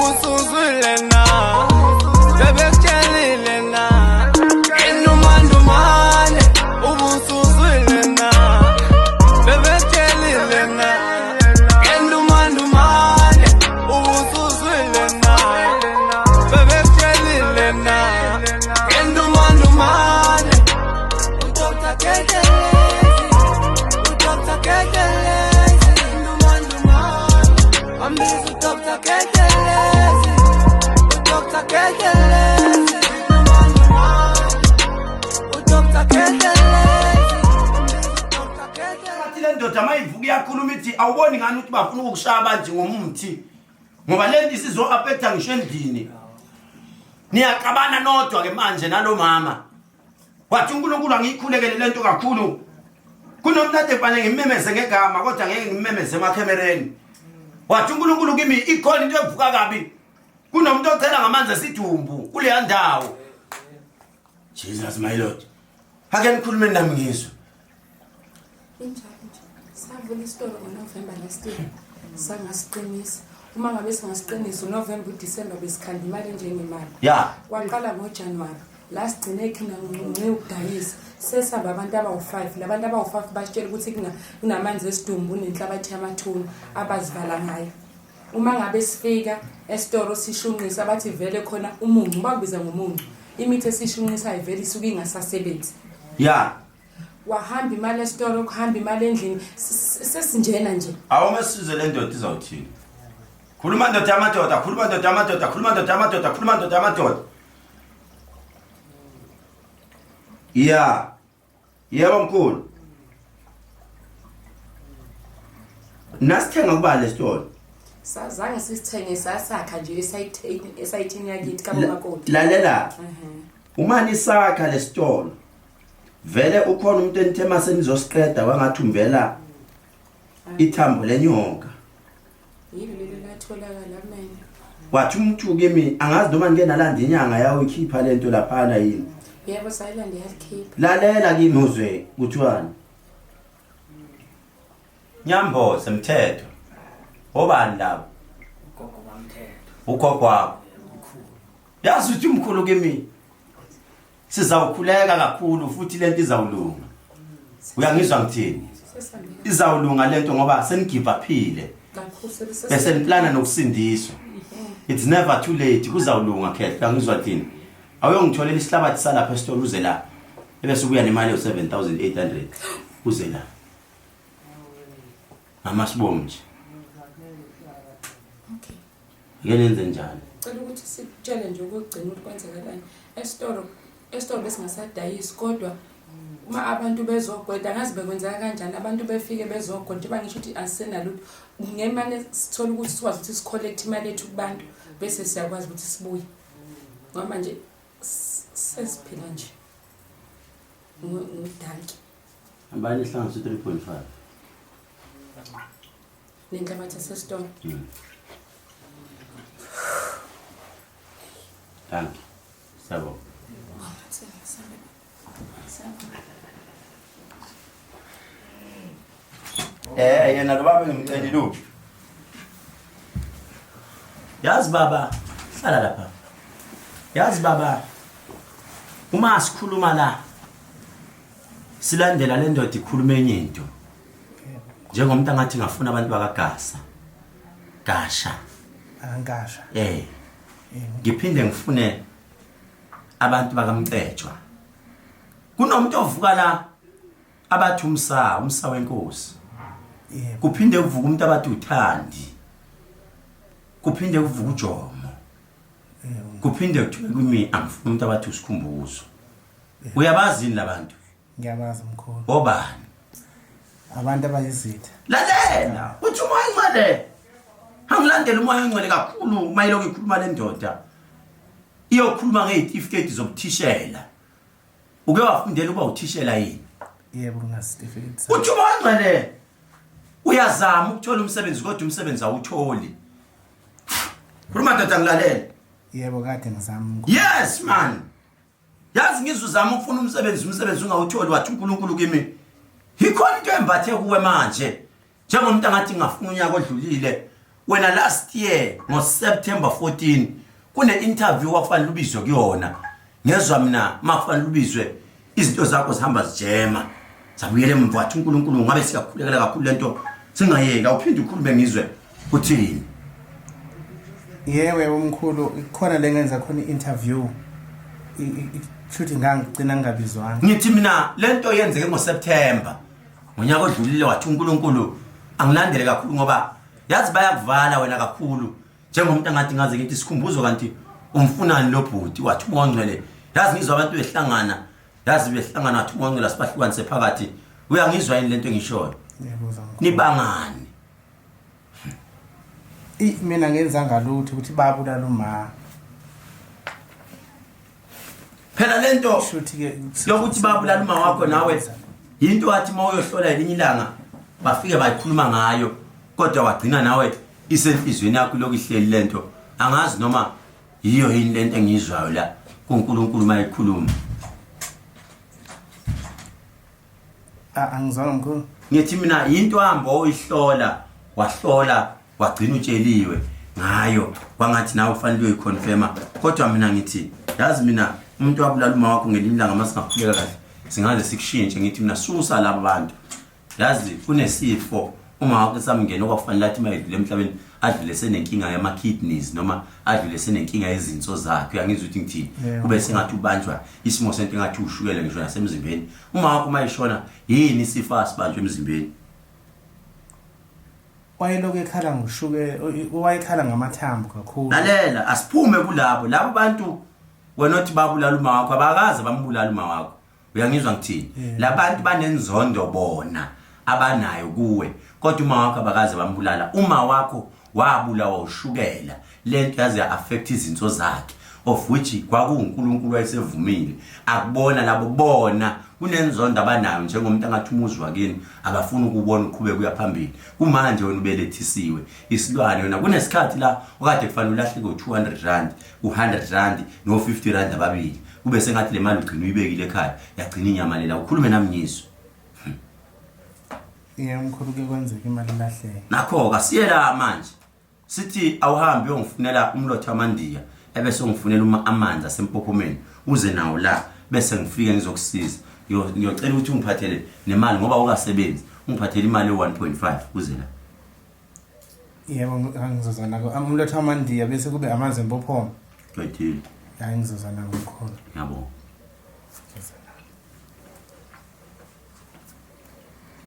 ubusuzwile na bebekutshelile na indumandumane ubusuzwile na bebekutshelile na indumandumane ubusuzwile na bebekutshelile na indumandumane Dr. Khehlelezi Dr. Khehlelezi indumandumane ambizi Dr. Khehlelezi Dr. Khehlelezi indumandumane Dr. Khehlelezi Dr. Khehlelezi le ndoda mayivuka iyakhuluma ithi awuboni ngani ukuthi bafuna ukushaya nje ngomuthi ngoba le nto isizo aphetha ngisho endlini niyaqabana nodwa ke manje nalo mama wathi uNkulunkulu angikhulekele lento kakhulu kunomnade fanele ngimemeze ngegama kodwa ngeke ngimemeze emakhemereni wathi uNkulunkulu kimi ikhona into evuka kabi kunomuntu ocela ngamanzi esidumbu kule ndawo Jesus my Lord ake nikhulume nami ngizwe Savula isitolo ngoNovember last year. Sangasiqinisa. Uma ngabe singasiqinisa uNovember uDecember besikhanda imali enjengemali. Yeah. Waqala ngoJanuary. Last gcine ekhina ngqe ukudayisa. Sesaba abantu abawu5. Labantu abawu5 basitshela ukuthi kunamanzi esidumbu nenhlabathi yamathuna abazivala ngayo. Uma ngabe sifika esitolo sishunqisa bathi vele khona umungu bakubiza ngomungu. Imithi esishunqisa ivele isuke ingasasebenzi. Yeah. Wahamba imali esitolo kuhamba imali endlini sesinjena nje awumasize le ndoda izawuthini khuluma ndoda yamadoda khuluma ndoda yamadoda khuluma ndoda yamadoda khuluma ndoda yamadoda yebo mkhulu nasithenga kuba le store Sazange sisithenge sasakha nje esayithini yakithi kaBomakoti lalela umani sakha le store vele ukhona umuntu enithema senizosiqeda wangathi umvela ithambo lenyonga yilo lelo latholakala mina wathi umuntu kimi angazi noma ngeke nalanda inyanga yawo ikhipha lento laphana yini yebo sayilanda yakhipha lalela kimi uzwe kuthiwani Nyambo semthetho obani lapho ugogo bamthetho ugogo wakho yazi uthi umkhulu kimi sizawukhuleka kakhulu futhi lento izawulunga uyangizwa ngithini izawulunga lento ngoba senigivaphile bese niplana nokusindiswa it's never too late kuzawulunga Khehle uyangizwa thini awuyongitholela isihlabathi salapha esitolo uze la bese ubuya nemali yo7800 uze la amasibongo nje okay ngenze njani cela ukuthi sikutshele nje ukugcina ukuthi kwenzekalani esitolo besingasadayisi kodwa uma abantu bezogweda ngazi bekwenzeka kanjani abantu befike bezogweda bangisho ukuthi asisenalo ngemane sithola ukuthi sikwazi ukuthi sicollect imali ethu kubantu bese siyakwazi ukuthi sibuye ngoba manje sesiphila nje ngodanki ambani ihlanganisa 3.5 nenhlabathi yasesitolo Thank you. Sabo. Yena lo baba ngimcela lo. Yazi baba, sala lapha. Yazi baba. Uma sikhuluma la silandela le ndoda ikhuluma enye into. Njengomuntu angathi ngafuna abantu bakagasa. Gasha. angasha Ngiphinde ngifune abantu bakamcetshwa. Kunomuntu ovuka la abathi umsa wenkosi. Kuphinde kuvuka umuntu abathi uthandi. Kuphinde kuvuka uJomo. Kuphinde kuthiwe kimi angifuna umuntu abathi usikhumbuzo. Uyabazi yini labantu? Ngiyabazi mkhulu. Obani? Abantu abayizitha. Lalela, uthi umoya ingcwele. Angilandela umoya ingcwele kakhulu mayiloko ikhuluma le ndoda. Iyokhuluma ngezitifiketi zobuthishela. Uke wafundela ukuba uthishela yini? Yebo ngasitifiketi. Uthi umoya ingcwele. Uyazama ukuthola umsebenzi kodwa umsebenzi awutholi. Khuluma ndoda ngilalela. Yebo kade ngizama. Yes man. Yazi ngizuzama ukufuna umsebenzi ungawutholi wathi uNkulunkulu kimi. Ikhona into embathe kuwe manje. Njengomuntu angathi ngafuna unyaka odlulile wena last year ngo September 14 kune interview wakufanele ubizwe kuyona ngezwe mina makufanele ubizwe izinto zakho zihamba zijema zabuyele emva wathi uNkulunkulu ngabe siyakhulekela kakhulu lento singayeka uphinde ukhulume ngizwe uthini. Yebo umkhulu khona lengenza khona interview futhi ngangigcina ngingabizwanga. Ngithi mina lento yenzeke ngo September ngonyaka odlulile wathi uNkulunkulu angilandele kakhulu ngoba yazi bayakuvala wena kakhulu njengomuntu angathi ngaze ngithi sikhumbuzo kanti umfunani lo bhuti wathi uMongcwele yazi ngizwa abantu behlangana yazi behlangana wathi uMongcwele sibahlukanise phakathi uyangizwa yini lento engishoyo. Yebo nibangani mina ngenza ngalutho ukuthi babulala uma phela lento futhi ke lokuthi babulala uma wakho nawe into wathi mawuyohlola elinye ilanga bafike bayikhuluma ngayo kodwa wagcina nawe isenhlizweni yakho lokuhleli lento angazi noma yiyo yini lento engizwayo la kuNkulunkulu mayikhuluma. Angizona mkhulu Ngithi mina into hamba oyihlola wahlola wagcina utsheliwe ngayo kwangathi nawe ufanele uyiconfirma kodwa mina ngithi yazi mina umuntu wabulala uma wakho ngelinye ilanga masingakhuleka kahle singaze sikushintshe ngithi mina susa laba bantu yazi kunesifo uma wakho samngena okwafanele athi mayidlule emhlabeni adlule senenkinga yama kidneys noma adlule senenkinga yezinso zakhe uyangizwa ukuthi ngithini kube sengathi ubanjwa isimo sento engathi ushukela ngisho nasemzimbeni uma wakho mayishona yini isifo asibanjwe emzimbeni. wayeloko ekhala ngoshuke wayekhala ngamathambo kakhulu. Lalela asiphume kulabo labo bantu wena othi babulala uma wakho abakaze bambulala uma wakho uyangizwa ngithini labantu banenzondo bona abanayo kuwe kodwa uma wakho abakaze bambulala uma wakho wabulawa ushukela lento yazi affect izinto zakhe of which kwakuNkulunkulu wayesevumile akubona labo bona kunenzondo abanayo njengomuntu angathi umuzwa kini abafuna ukubona uqhubeka kuya phambili kumanje wena ubelethisiwe isilwane wena kunesikhathi la okade kufanele ulahleke u200 u100 no 50 ababili kube sengathi le mali ugcina uyibekile ekhaya yagcina inyama lela ukhulume nami ngizwe. Mkhulu ke kwenzeka imali lahleke nakho kasiyela manje sithi awuhambe uyongifunela umlotha amandiya ebese ungifunela amanzi asempophomeni uze nawo la bese ngifike ngizokusiza ngiyocela ukuthi ungiphathele nemali ngoba ukasebenzi ungiphathele imali ye1.5 uze la. Yebo ngizozana ko umlotha amandiya bese kube amanzi empophomo Kwethile hayi ngizozana ngomkhulu yabo.